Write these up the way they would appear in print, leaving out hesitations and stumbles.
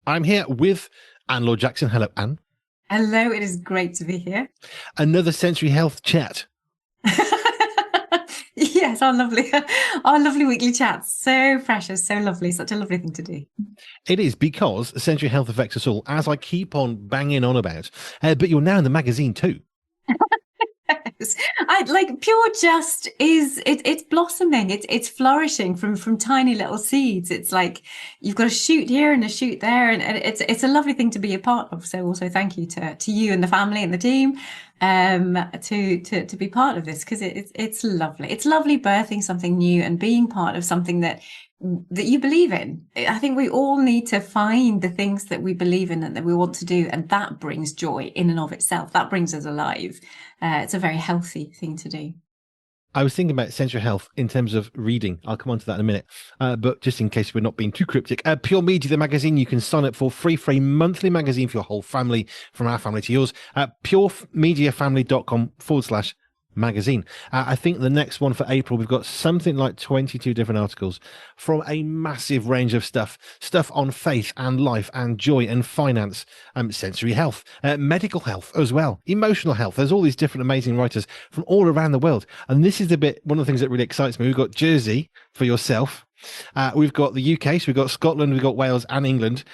I'm here with Anne-Laure Jackson. Hello, Anne. Hello, it is great to be here. Another Sensory Health chat. Yes, our lovely weekly chats. So precious, so lovely, such a lovely thing to do. It is because sensory health affects us all, as I keep on banging on about. But you're now in the magazine too. Yes. I like Pure Just is it's blossoming, it's flourishing from tiny little seeds. It's like you've got a shoot here and a shoot there, and it's a lovely thing to be a part of. So also thank you to you and the family and the team to be part of this, because it's lovely. It's lovely birthing something new and being part of something that you believe in. I think we all need to find the things that we believe in and that we want to do, and that brings joy in and of itself. That brings us alive. It's a very healthy thing to do. I was thinking about sensory health in terms of reading. I'll come on to that in a minute. But just in case we're not being too cryptic, Pure Media, the magazine, you can sign up for a monthly magazine for your whole family, from our family to yours, at puremediafamily.com/magazine. I think the next one for April, we've got something like 22 different articles from a massive range of stuff on faith and life and joy and finance, sensory health, medical health as well, emotional health. There's all these different amazing writers from all around the world. And this is one of the things that really excites me. We've got Jersey for yourself. We've got the UK, so we've got Scotland, we've got Wales and England.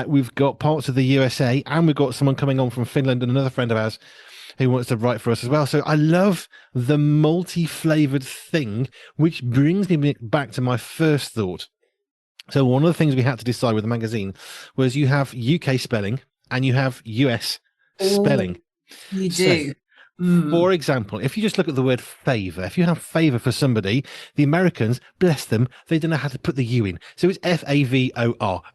We've got parts of the USA, and we've got someone coming on from Finland and another friend of ours who wants to write for us as well. So I love the multi-flavored thing, which brings me back to my first thought. So one of the things we had to decide with the magazine was you have UK spelling and you have US Oh, spelling. you So, do. for example, if you just look at the word favor, if you have favor for somebody, the Americans, bless them, they don't know how to put the U in. So it's Favor.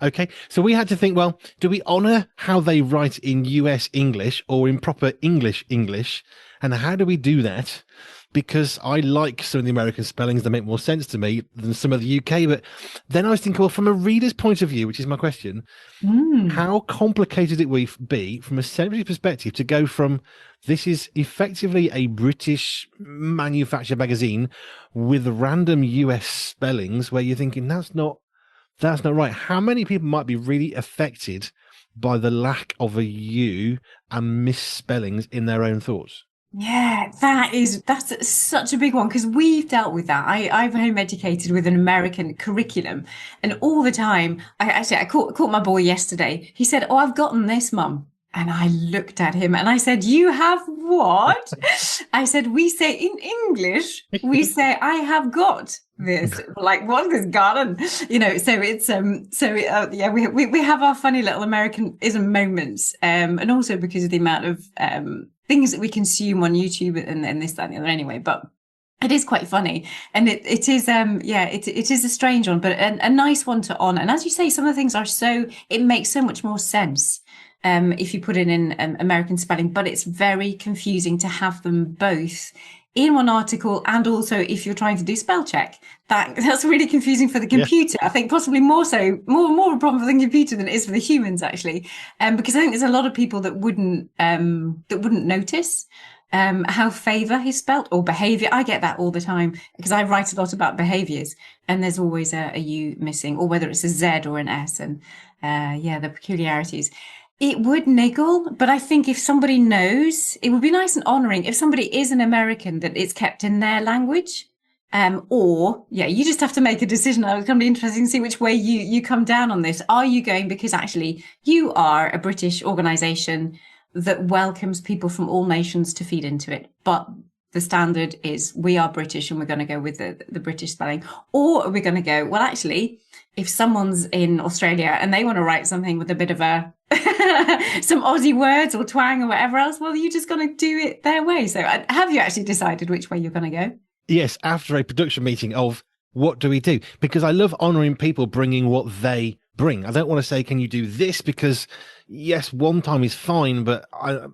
Okay. So we had to think, well, do we honor how they write in US English or in proper English English? And how do we do that? Because I like some of the American spellings that make more sense to me than some of the UK. But then I was thinking, well, from a reader's point of view, which is my question, Mm. how complicated it will be from a sensory perspective to go from this is effectively a British manufactured magazine with random US spellings where you're thinking that's not right. How many people might be really affected by the lack of a U and misspellings in their own thoughts? Yeah, that's such a big one, because we've dealt with that. I've home educated with an American curriculum, and all the time, I caught my boy yesterday. He said, "Oh, I've gotten this, Mum." And I looked at him and I said, "You have what?" I said, "We say in English, we say I have got this." Like, what has gotten? So yeah, we have our funny little Americanism moments, and also because of the amount of things that we consume on YouTube and this, that, and the other anyway. But it is quite funny, and it is it is a strange one, but a nice one to on. And as you say, some of the things it makes so much more sense if you put it in American spelling, but it's very confusing to have them both in one article, and also if you're trying to do spell check, that's really confusing for the Yeah. computer. I think possibly more of a problem for the computer than it is for the humans, actually, because I think there's a lot of people that wouldn't notice how favor is spelt, or behavior. I get that all the time because I write a lot about behaviors, and there's always a U missing, or whether it's a Z or an S, and the peculiarities. It would niggle, but I think if somebody knows, it would be nice and honoring if somebody is an American, that it's kept in their language. You just have to make a decision. It's going to be interesting to see which way you come down on this. Are you going because actually you are a British organization that welcomes people from all nations to feed into it, but the standard is we are British and we're going to go with the British spelling? Or are we going to go, well, actually, if someone's in Australia and they want to write something with a bit of a some Aussie words or twang or whatever else, well, you're just going to do it their way. So have you actually decided which way you're going to go? Yes, after a production meeting of what do we do? Because I love honoring people bringing what they bring. I don't want to say, can you do this? Because yes, one time is fine, but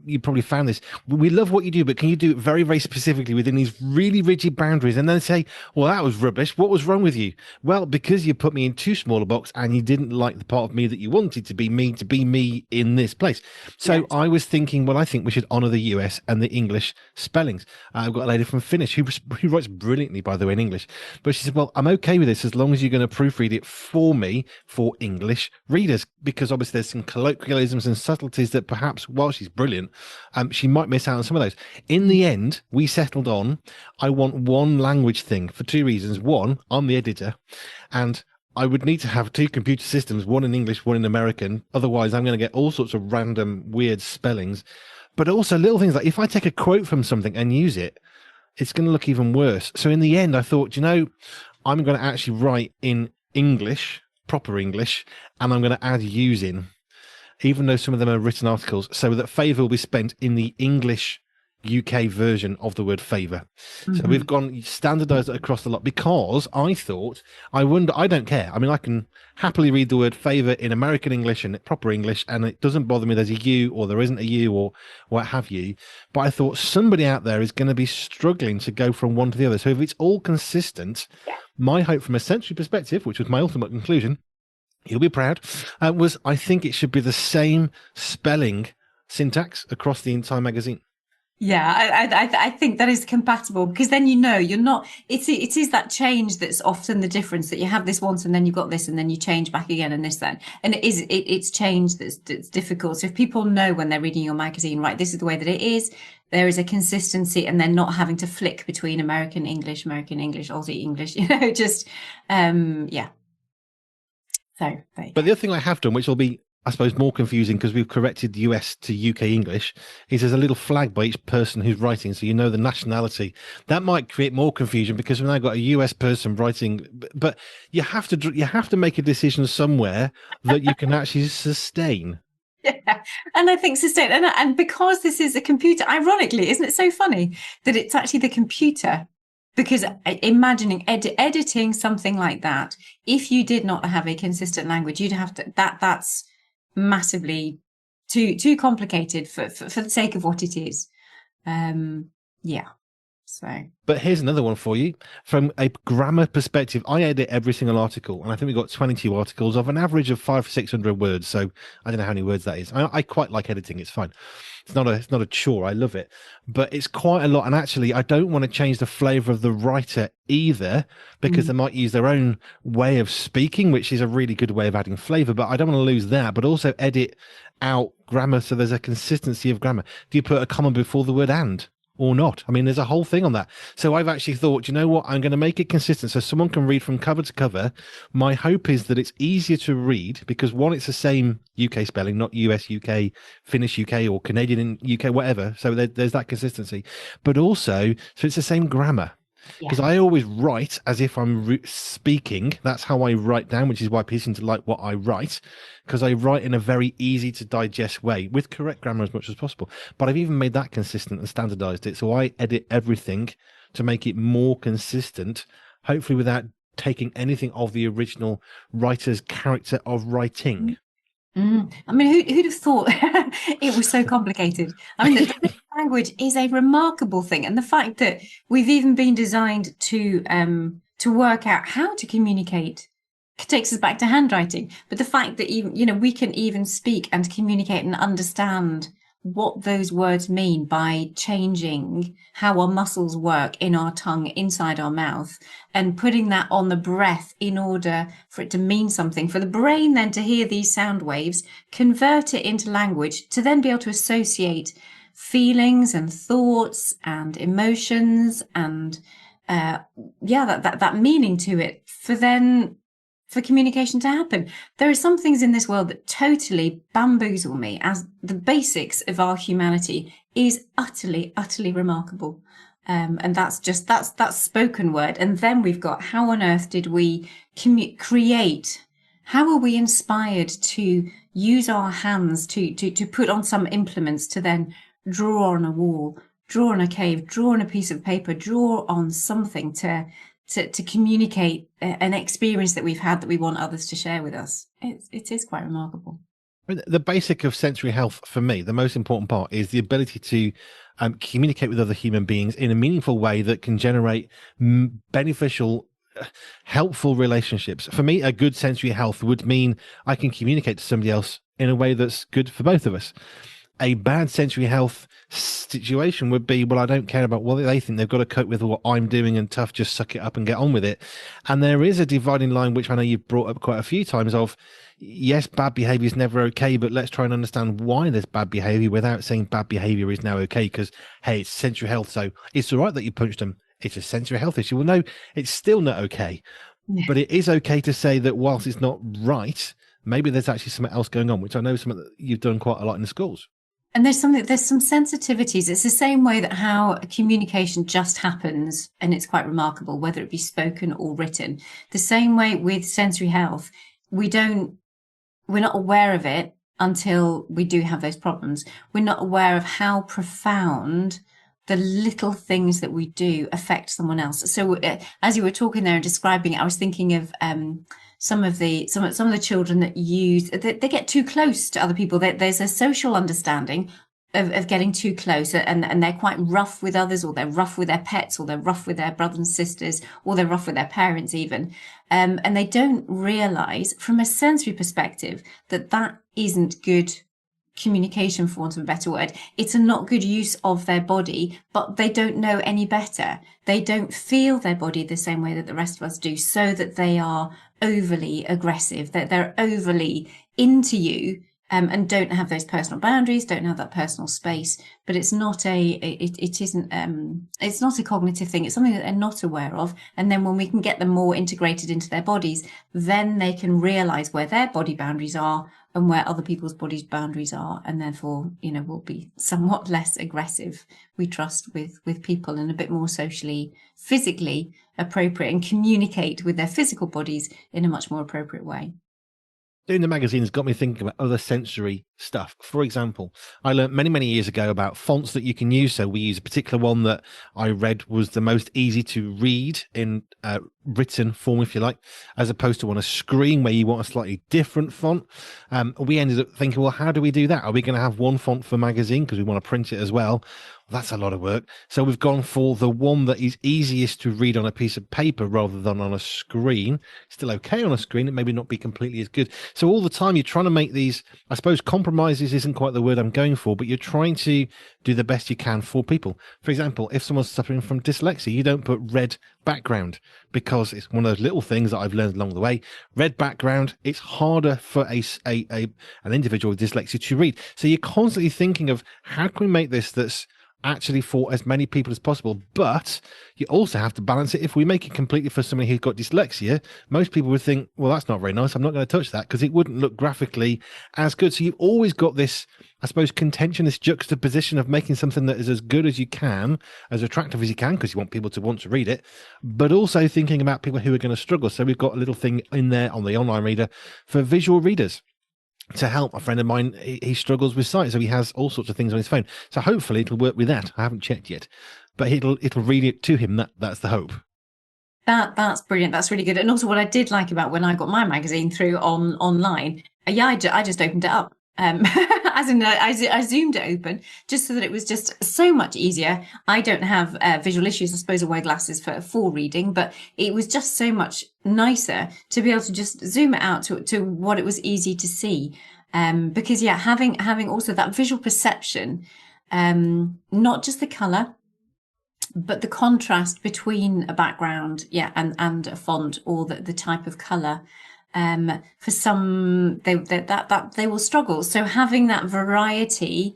you probably found this. We love what you do, but can you do it very, very specifically within these really rigid boundaries and then say, well, that was rubbish. What was wrong with you? Well, because you put me in too small a box and you didn't like the part of me that you wanted to be me in this place. So Yes. I was thinking, well, I think we should honor the US and the English spellings. I've got a lady from Finnish who writes brilliantly, by the way, in English. But she said, well, I'm okay with this as long as you're going to proofread it for me for English readers, because obviously there's some colloquialisms and subtleties that perhaps, while she's brilliant, she might miss out on some of those. In the end, we settled on, I want one language thing for two reasons. One, I'm the editor, and I would need to have two computer systems, one in English, one in American. Otherwise, I'm going to get all sorts of random weird spellings. But also little things like if I take a quote from something and use it, it's going to look even worse. So in the end, I thought, I'm going to actually write in English, proper English, and I'm going to add use in, even though some of them are written articles, so that favour will be spent in the English UK version of the word favour. So Mm-hmm. we've gone standardised it across the lot because I thought, I don't care. I mean, I can happily read the word favour in American English and proper English, and it doesn't bother me there's a U or there isn't a U or what have you. But I thought somebody out there is going to be struggling to go from one to the other. So if it's all consistent, my hope from a sensory perspective, which was my ultimate conclusion, you'll be proud, was I think it should be the same spelling syntax across the entire magazine. Yeah, I think that is compatible because then you're not. It is that change that's often the difference, that you have this once and then you've got this and then you change back again and this then, and it's change that's difficult. So if people know when they're reading your magazine, right, this is the way that it is. There is a consistency, and they're not having to flick between American English, Aussie English. Just yeah. So there you go. But the other thing I have done, which will be, I suppose, more confusing because we've corrected US to UK English, is there's a little flag by each person who's writing, so you know the nationality. That might create more confusion because we've now got a US person writing, but you have to make a decision somewhere that you can actually sustain. Yeah, and I think sustain, and because this is a computer, ironically, isn't it so funny that it's actually the computer? Because imagining editing something like that, if you did not have a consistent language, you'd have to that's massively too complicated for the sake of what it is. Yeah. So But here's another one for you. From a grammar perspective, I edit every single article, and I think we've got 22 articles of an average of 500-600 words. So I don't know how many words that is. I quite like editing. It's fine. It's not a chore. I love it, but it's quite a lot. And actually, I don't want to change the flavour of the writer either, because they might use their own way of speaking, which is a really good way of adding flavour. But I don't want to lose that. But also edit out grammar so there's a consistency of grammar. Do you put a comma before the word and? Or not. I mean, there's a whole thing on that. So I've actually thought, you know what? I'm going to make it consistent so someone can read from cover to cover. My hope is that it's easier to read because one, it's the same UK spelling, not US, UK, Finnish, UK, or Canadian UK, whatever. So there's that consistency. But also, so it's the same grammar. Because yeah. I always write as if I'm speaking. That's how I write down, which is why people seem to like what I write, because I write in a very easy to digest way with correct grammar as much as possible. But I've even made that consistent and standardized it. So I edit everything to make it more consistent, hopefully without taking anything of the original writer's character of writing. I mean, who'd have thought it was so complicated? I mean, the language is a remarkable thing, and the fact that we've even been designed to work out how to communicate takes us back to handwriting. But the fact that even we can even speak and communicate and understand what those words mean by changing how our muscles work in our tongue inside our mouth and putting that on the breath in order for it to mean something, for the brain then to hear these sound waves, convert it into language, to then be able to associate feelings and thoughts and emotions and that meaning to it, for communication to happen. There are some things in this world that totally bamboozle me, as the basics of our humanity is utterly, utterly remarkable. And that's spoken word. And then we've got, how on earth did we create? How are we inspired to use our hands to put on some implements to then draw on a wall, draw on a cave, draw on a piece of paper, draw on something to communicate an experience that we've had that we want others to share with us. It is quite remarkable. The basic of sensory health for me, the most important part is the ability to communicate with other human beings in a meaningful way that can generate beneficial, helpful relationships. For me, a good sensory health would mean I can communicate to somebody else in a way that's good for both of us. A bad sensory health situation would be, well, I don't care about what they think. They've got to cope with what I'm doing, and tough, just suck it up and get on with it. And there is a dividing line, which I know you've brought up quite a few times, of yes, bad behavior is never okay, but let's try and understand why there's bad behavior without saying bad behavior is now okay. Because, hey, it's sensory health, so it's all right that you punched them. It's a sensory health issue. Well, no, it's still not okay. Yeah. But it is okay to say that whilst it's not right, maybe there's actually something else going on, which I know is something that you've done quite a lot in the schools. And there's some sensitivities. It's the same way that how communication just happens, and it's quite remarkable, whether it be spoken or written. The same way with sensory health, we're not aware of it until we do have those problems. We're not aware of how profound the little things that we do affect someone else. So as you were talking there and describing it, I was thinking of some of the children that they get too close to other people. There's a social understanding of getting too close, and they're quite rough with others, or they're rough with their pets, or they're rough with their brothers and sisters, or they're rough with their parents even. And they don't realize from a sensory perspective that isn't good communication, for want of a better word. It's a not good use of their body, but they don't know any better. They don't feel their body the same way that the rest of us do, so that they are overly aggressive, that they're overly into you, and don't have those personal boundaries, don't have that personal space. But it's not it's not a cognitive thing. It's something that they're not aware of. And then when we can get them more integrated into their bodies, then they can realize where their body boundaries are and where other people's bodies boundaries are, and therefore, will be somewhat less aggressive, we trust, with people, and a bit more socially, physically appropriate, and communicate with their physical bodies in a much more appropriate way. Doing the magazine has got me thinking about other sensory stuff. For example, I learned many, many years ago about fonts that you can use. So we use a particular one that I read was the most easy to read in written form, if you like, as opposed to on a screen where you want a slightly different font. We ended up thinking, well, how do we do that? Are we going to have one font for magazine because we want to print it as well? That's a lot of work. So we've gone for the one that is easiest to read on a piece of paper rather than on a screen. Still okay on a screen. It maybe not be completely as good. So all the time you're trying to make these, I suppose compromises isn't quite the word I'm going for, but you're trying to do the best you can for people. For example, if someone's suffering from dyslexia, you don't put red background because it's one of those little things that I've learned along the way. Red background, it's harder for an individual with dyslexia to read. So you're constantly thinking of how can we make this that's actually for as many people as possible, but you also have to balance it. If we make it completely for somebody who's got dyslexia, most people would think, well, that's not very nice, I'm not going to touch that, because it wouldn't look graphically as good. So you've always got this, I suppose, contention, this juxtaposition of making something that is as good as you can, as attractive as you can, because you want people to want to read it, but also thinking about people who are going to struggle. So we've got a little thing in there on the online reader for visual readers to help. A friend of mine, he struggles with sight, so he has all sorts of things on his phone. So hopefully it'll work with that. I haven't checked yet, but it'll read it to him. That's the hope. That's brilliant. That's really good. And also, what I did like about when I got my magazine through online, I just opened it up. As in, I zoomed it open just so that it was just so much easier. I don't have visual issues. I suppose I wear glasses for reading, but it was just so much nicer to be able to just zoom it out to what it was easy to see. Because having also that visual perception, not just the color, but the contrast between a background, and a font, or the type of color. For some, they will struggle. So having that variety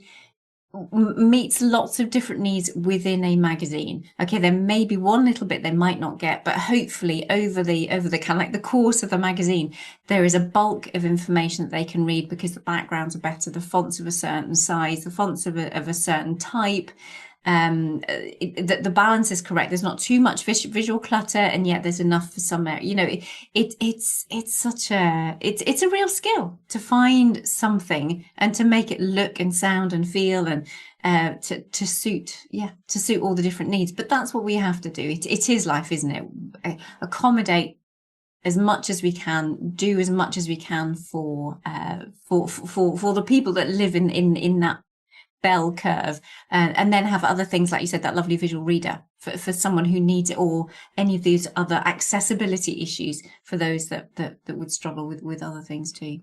meets lots of different needs within a magazine. Okay, there may be one little bit they might not get, but hopefully over the kind of like the course of the magazine, there is a bulk of information that they can read because the backgrounds are better, the fonts of a certain size, the fonts of a certain type. The balance is correct. There's not too much visual clutter, and yet there's enough for some. It's a real skill to find something and to make it look and sound and feel and to suit all the different needs. But that's what we have to do. It is life, isn't it? Accommodate as much as we can, do as much as we can for for the people that live in that bell curve, and then have other things like you said, that lovely visual reader for someone who needs it, or any of these other accessibility issues for those that would struggle with other things too.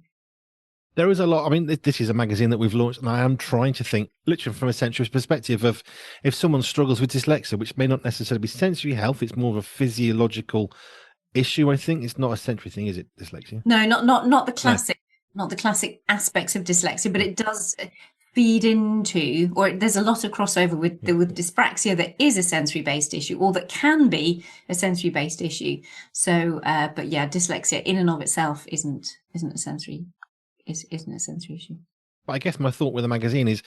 There is a lot. I mean, this is a magazine that we've launched, and I am trying to think, literally from a sensory perspective, of if someone struggles with dyslexia, which may not necessarily be sensory health, it's more of a physiological issue. I think it's not a sensory thing, is it? Dyslexia? No, not the No. classic, not the classic aspects of dyslexia, but No. it does feed into, or there's a lot of crossover with dyspraxia that is a sensory based issue, or that can be a sensory based issue. So, but yeah, dyslexia in and of itself isn't a sensory isn't a sensory issue. But I guess my thought with the magazine is,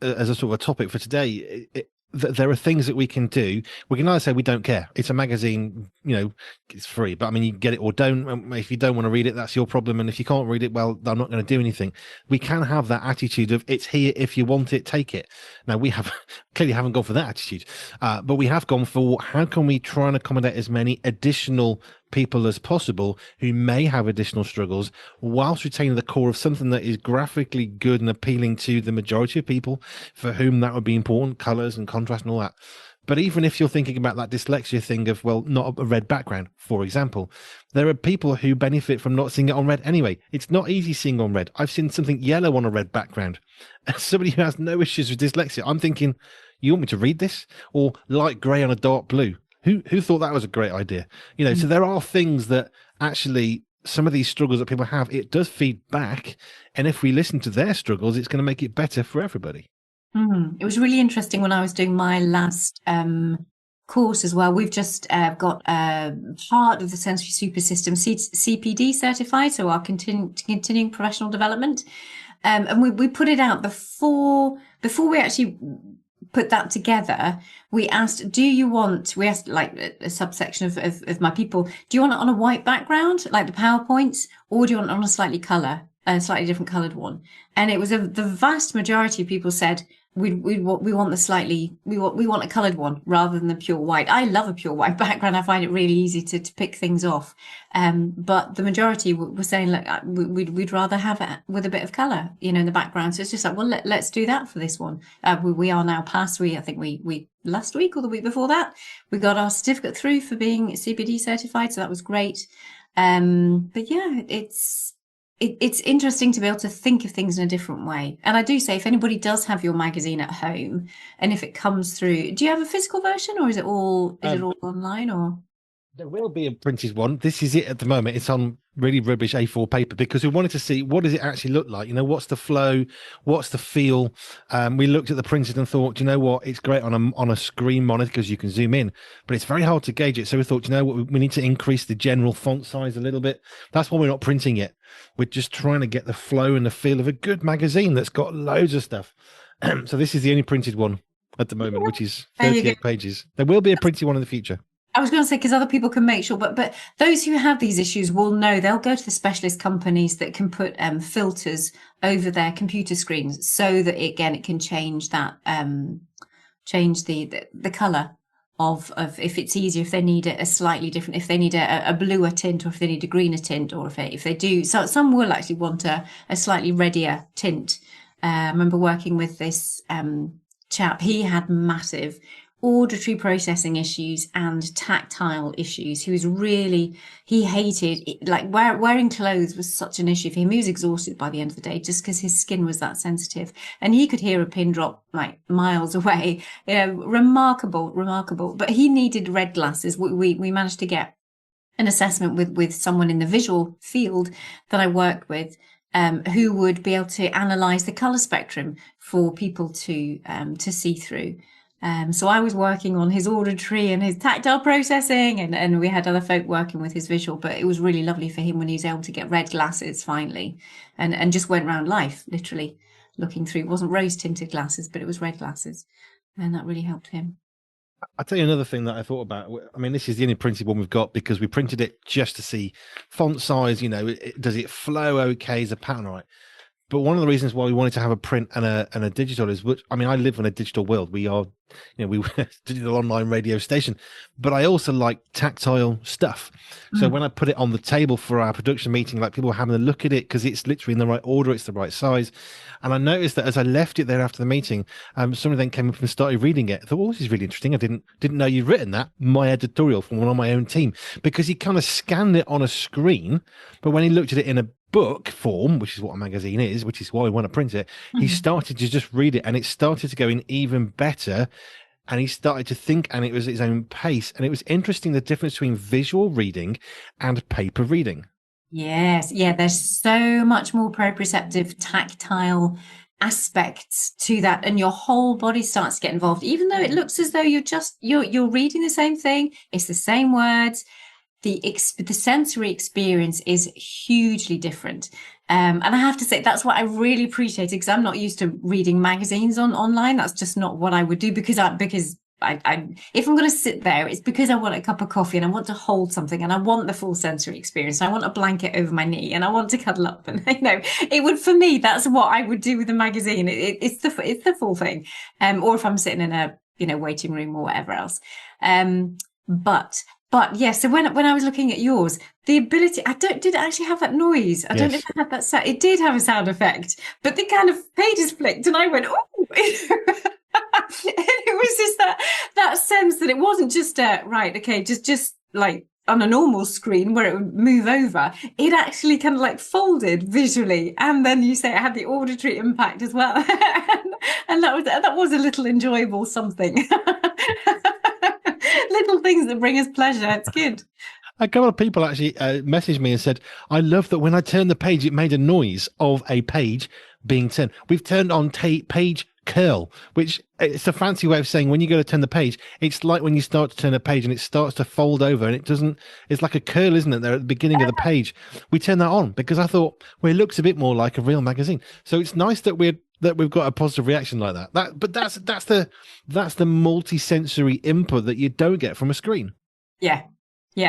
as a sort of a topic for today, there are things that we can do. We can either say we don't care. It's a magazine, it's free, but I mean, you can get it or don't. If you don't want to read it, that's your problem. And if you can't read it, well, I'm not going to do anything. We can have that attitude of it's here. If you want it, take it. Now, we have clearly haven't gone for that attitude, but we have gone for how can we try and accommodate as many additional people as possible who may have additional struggles whilst retaining the core of something that is graphically good and appealing to the majority of people for whom that would be important, colors and contrast and all that. But even if you're thinking about that dyslexia thing of, well, not a red background, for example, there are people who benefit from not seeing it on red anyway. It's not easy seeing on red. I've seen something yellow on a red background. As somebody who has no issues with dyslexia, I'm thinking, you want me to read this? Or light grey on a dark blue? Who thought that was a great idea? So there are things that actually some of these struggles that people have, it does feed back. And if we listen to their struggles, it's going to make it better for everybody. It was really interesting when I was doing my last course as well. We've just got part of the sensory super system CPD certified, so our continuing professional development. And we put it out before we actually put that together. We asked like a subsection of my people, do you want it on a white background like the PowerPoints, or do you want it on a slightly different coloured one? And it was the vast majority of people said we want a coloured one rather than the pure white. I love a pure white background. I find it really easy to pick things off. But the majority were saying, look, we'd rather have it with a bit of colour, in the background. So it's just like, well, let's do that for this one. We are now past. I think we last week or the week before that, we got our certificate through for being CPD certified. So that was great. But yeah, it's interesting to be able to think of things in a different way. And I do say, if anybody does have your magazine at home, and if it comes through, do you have a physical version, or is it all online? Or there will be a printed one. This is it at the moment. It's on really rubbish A4 paper because we wanted to see what does it actually look like. What's the flow, what's the feel. We looked at the printed and thought, you know what, it's great on a screen monitor because you can zoom in, but it's very hard to gauge it. So we thought, you know what, we need to increase the general font size a little bit. That's why we're not printing it. We're just trying to get the flow and the feel of a good magazine that's got loads of stuff. So this is the only printed one at the moment, which is 38 pages. There will be a printed one in the future. I was going to say, because other people can make sure, but those who have these issues will know. They'll go to the specialist companies that can put filters over their computer screens so that it can change that, change the color of if it's easier, if they need it a slightly different, if they need a bluer tint, or if they need a greener tint, or if they do. So some will actually want a slightly reddier tint. I remember working with this chap. He had massive auditory processing issues and tactile issues. He hated like wearing clothes was such an issue for him. He was exhausted by the end of the day just because his skin was that sensitive, and he could hear a pin drop like miles away. Remarkable. But he needed red glasses. We managed to get an assessment with someone in the visual field that I worked with, who would be able to analyze the color spectrum for people to see through. So I was working on his auditory and his tactile processing, and we had other folk working with his visual, but it was really lovely for him when he was able to get red glasses finally, and just went around life literally looking through. It wasn't rose tinted glasses, but it was red glasses, and that really helped him. I'll tell you another thing that I thought about. I mean, this is the only printed one we've got because we printed it just to see font size, does it flow okay? Is the pattern right? But one of the reasons why we wanted to have a print and a digital is, I mean, I live in a digital world. We are, we were a digital online radio station, but I also like tactile stuff. So when I put it on the table for our production meeting, like people were having a look at it because it's literally in the right order, it's the right size. And I noticed that as I left it there after the meeting, somebody then came up and started reading it. I thought, oh, this is really interesting. I didn't know you'd written that. My editorial from one on my own team, because he kind of scanned it on a screen, but when he looked at it in a book form, which is what a magazine is, which is why we want to print it, he started to just read it, and it started to go in even better. And he started to think, and it was his own pace. And it was interesting, the difference between visual reading and paper reading. Yes. Yeah. There's so much more proprioceptive, tactile aspects to that. And your whole body starts to get involved, even though it looks as though you're reading the same thing. It's the same words. The sensory experience is hugely different. And I have to say, that's what I really appreciate, because I'm not used to reading magazines online. That's just not what I would do, because if I'm going to sit there, it's because I want a cup of coffee and I want to hold something and I want the full sensory experience. I want a blanket over my knee and I want to cuddle up, and it would, for me, that's what I would do with a magazine. It's the full thing. Or if I'm sitting in a waiting room or whatever else. But yeah, so when I was looking at yours, the ability, did it actually have that noise? I don't know if it had that sound. It did have a sound effect, but the kind of pages flicked and I went, oh. And it was just that sense that it wasn't just just like on a normal screen where it would move over. It actually kind of like folded visually, and then you say it had the auditory impact as well. And that was a little enjoyable something. Little things that bring us pleasure. It's good. A couple of people actually messaged me and said, I love that when I turned the page, it made a noise of a page being turned. We've turned on page curl, which it's a fancy way of saying when you go to turn the page, it's like when you start to turn a page and it starts to fold over, and it's like a curl, isn't it, there at the beginning of the page. We turned that on because I thought, well, it looks a bit more like a real magazine. So it's nice that we've got a positive reaction like that. But that's the multi-sensory input that you don't get from a screen. Yeah.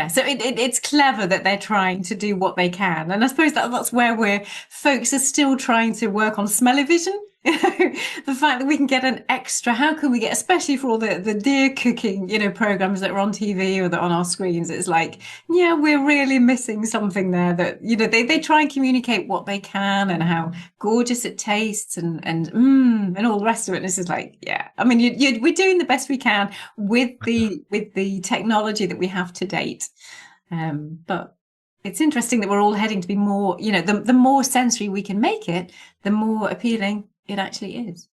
So it's clever that they're trying to do what they can. And I suppose that's where folks are still trying to work on smelly vision. The fact that we can get an extra, how can we get, especially for all the deer cooking, programs that are on TV or that are on our screens, it's like, yeah, we're really missing something there that, they try and communicate what they can and how gorgeous it tastes and all the rest of it. And this is like, yeah, I mean, we're doing the best we can with the technology that we have to date. But it's interesting that we're all heading to be more, the more sensory we can make it, the more appealing it actually is.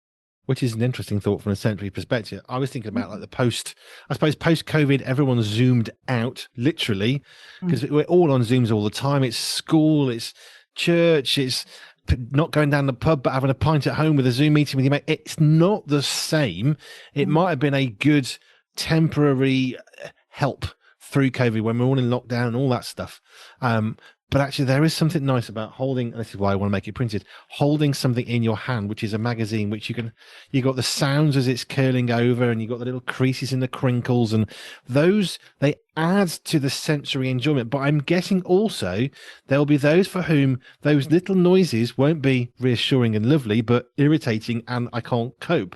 Which is an interesting thought from a sensory perspective. I was thinking about like post-COVID, everyone's zoomed out, literally, because we're all on Zooms all the time. It's school, it's church, it's not going down the pub, but having a pint at home with a Zoom meeting with your mate. It's not the same. It might have been a good temporary help through COVID when we're all in lockdown and all that stuff. But actually, there is something nice about holding, and this is why I want to make it printed, holding something in your hand, which is a magazine, which you got the sounds as it's curling over, and you got the little creases in the crinkles, and they add to the sensory enjoyment. But I'm guessing also there'll be those for whom those little noises won't be reassuring and lovely, but irritating, and I can't cope.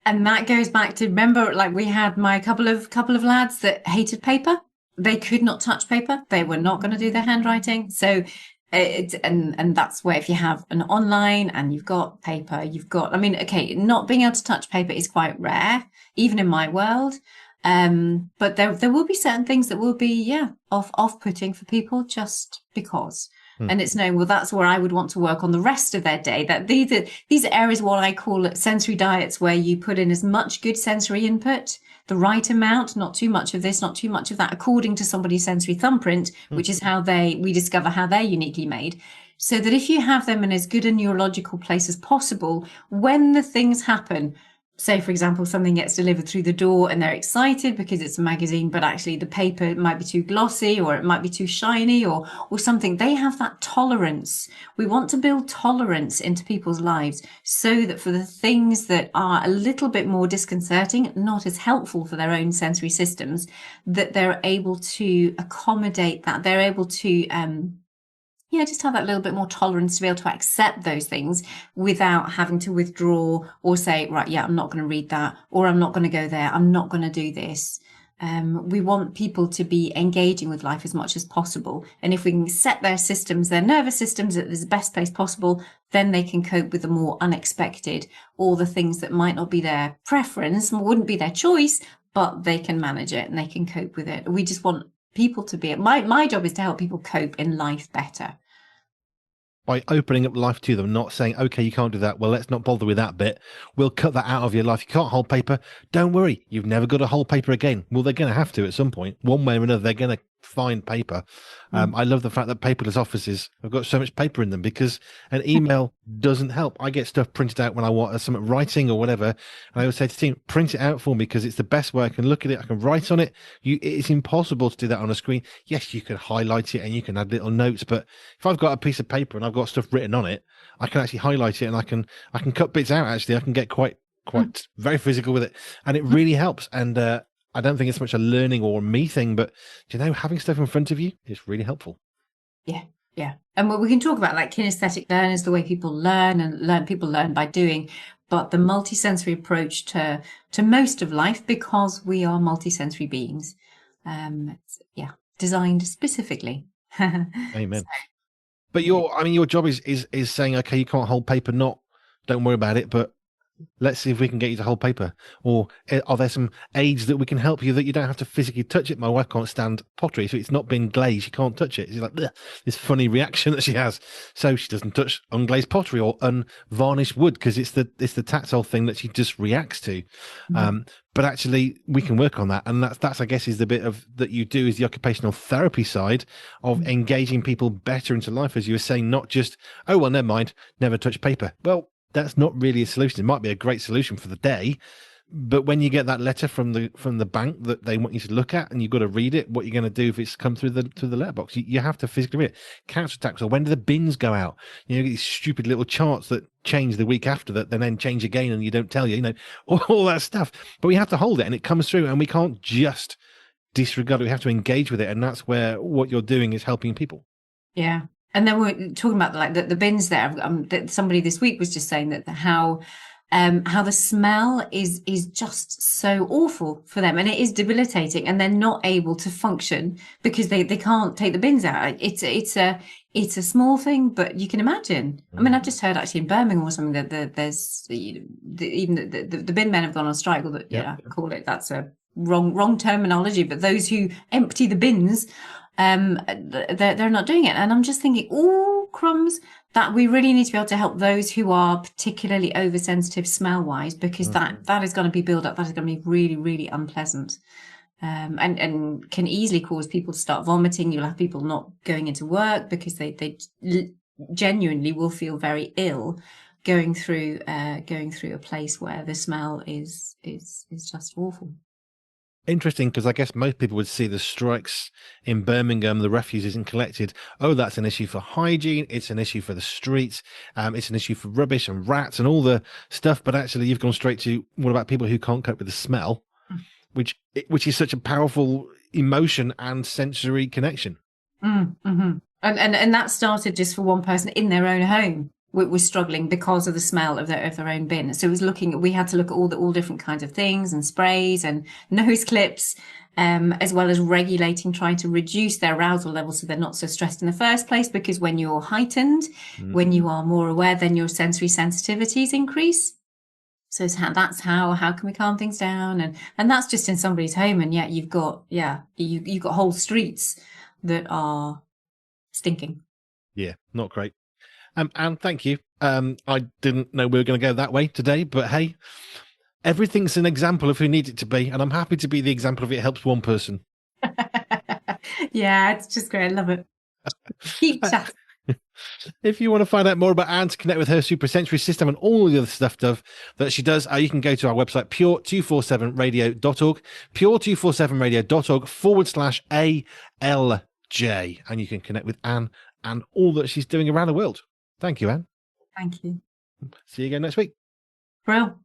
And that goes back to, remember, like we had my couple of lads that hated paper. They could not touch paper. They were not going to do their handwriting. So and that's where, if you have an online and you've got paper, not being able to touch paper is quite rare, even in my world. But there will be certain things that will be, off-putting for people just because. And it's knowing, well, that's where I would want to work on the rest of their day. That these are areas, what I call sensory diets, where you put in as much good sensory input, the right amount, not too much of this, not too much of that, according to somebody's sensory thumbprint, which is how we discover how they're uniquely made. So that if you have them in as good a neurological place as possible, when the things happen, say, for example, something gets delivered through the door and they're excited because it's a magazine, but actually the paper might be too glossy or it might be too shiny or something. They have that tolerance. We want to build tolerance into people's lives so that for the things that are a little bit more disconcerting, not as helpful for their own sensory systems, that they're able to accommodate that. They're able to yeah, just have that little bit more tolerance to be able to accept those things without having to withdraw or say, right, yeah, I'm not going to read that, or I'm not going to go there, I'm not going to do this. We want people to be engaging with life as much as possible. And if we can set their systems, their nervous systems at the best place possible, then they can cope with the more unexpected or the things that might not be their preference, wouldn't be their choice, but they can manage it and they can cope with it. We just want people to be, my job is to help people cope in life better. By opening up life to them, not saying, okay, you can't do that. Well, let's not bother with that bit. We'll cut that out of your life. You can't hold paper. Don't worry. You've never got to hold paper again. Well, they're going to have to at some point. One way or another, they're going to find paper. I love the fact that paperless offices have got so much paper in them because an email doesn't help. I get stuff printed out when I want some writing or whatever. And I always say to the team, print it out for me because it's the best way. I can look at it. I can write on it. It's impossible to do that on a screen. Yes, you can highlight it and you can add little notes, but if I've got a piece of paper and I've got stuff written on it, I can actually highlight it and I can cut bits out. Actually, I can get quite very physical with it, and it really helps. And I don't think it's much a learning or me thing, but having stuff in front of you is really helpful. Yeah, yeah. And we can talk about like kinesthetic learners, the way people learn, people learn by doing, but the multisensory approach to most of life, because we are multisensory beings. Designed specifically. Amen. But your job is saying, okay, you can't hold paper, don't worry about it, but let's see if we can get you to hold paper. Or are there some aids that we can help you that you don't have to physically touch it? My wife can't stand pottery, so it's not been glazed. She can't touch it. She's like, this funny reaction that she has. So she doesn't touch unglazed pottery or unvarnished wood because it's the tactile thing that she just reacts to. But actually, we can work on that. And that's I guess, is the bit of that you do is the occupational therapy side of engaging people better into life, as you were saying, not just, oh, well, never mind, never touch paper. Well, that's not really a solution. It might be a great solution for the day, but when you get that letter from the bank that they want you to look at and you've got to read it, what you're going to do if it's come through the letterbox, you have to physically read it. Council tax, or when do the bins go out? You get these stupid little charts that change the week after that, then change again, and you don't tell you, all that stuff. But we have to hold it, and it comes through, and we can't just disregard it. We have to engage with it, and that's where what you're doing is helping people. Yeah. And then we're talking about like the bins there. Somebody this week was just saying that how the smell is just so awful for them, and it is debilitating, and they're not able to function because they can't take the bins out. It's a small thing, but you can imagine. I mean, I've just heard actually in Birmingham or something that there's even the bin men have gone on strike, or I call it, that's a wrong terminology, but those who empty the bins, they're not doing it. And I'm just thinking, oh crumbs, that we really need to be able to help those who are particularly oversensitive smell wise, because that is going to be built up. That is going to be really, really unpleasant. And can easily cause people to start vomiting. You'll have people not going into work because they genuinely will feel very ill going through a place where the smell is just awful. Interesting, because I guess most people would see the strikes in Birmingham, the refuse isn't collected. Oh, that's an issue for hygiene. It's an issue for the streets. It's an issue for rubbish and rats and all the stuff. But actually, you've gone straight to what about people who can't cope with the smell, which is such a powerful emotion and sensory connection. Mm-hmm. And that started just for one person in their own home. Was struggling because of the smell of their own bin. So it was we had to look at all different kinds of things, and sprays and nose clips, as well as regulating, trying to reduce their arousal levels so they're not so stressed in the first place. Because when you're heightened, when you are more aware, then your sensory sensitivities increase. So that's how can we calm things down? And that's just in somebody's home, and yet you've got you've got whole streets that are stinking. Yeah, not great. And thank you. I didn't know we were going to go that way today, but hey, everything's an example of who needs it to be, and I'm happy to be the example if it helps one person. Yeah, it's just great. I love it. Keep chatting. If you want to find out more about Anne, to connect with her supersensory system and all the other stuff that she does, you can go to our website, pure247radio.org, pure247radio.org/ALJ, and you can connect with Anne and all that she's doing around the world. Thank you, Anne. Thank you. See you again next week. Brill.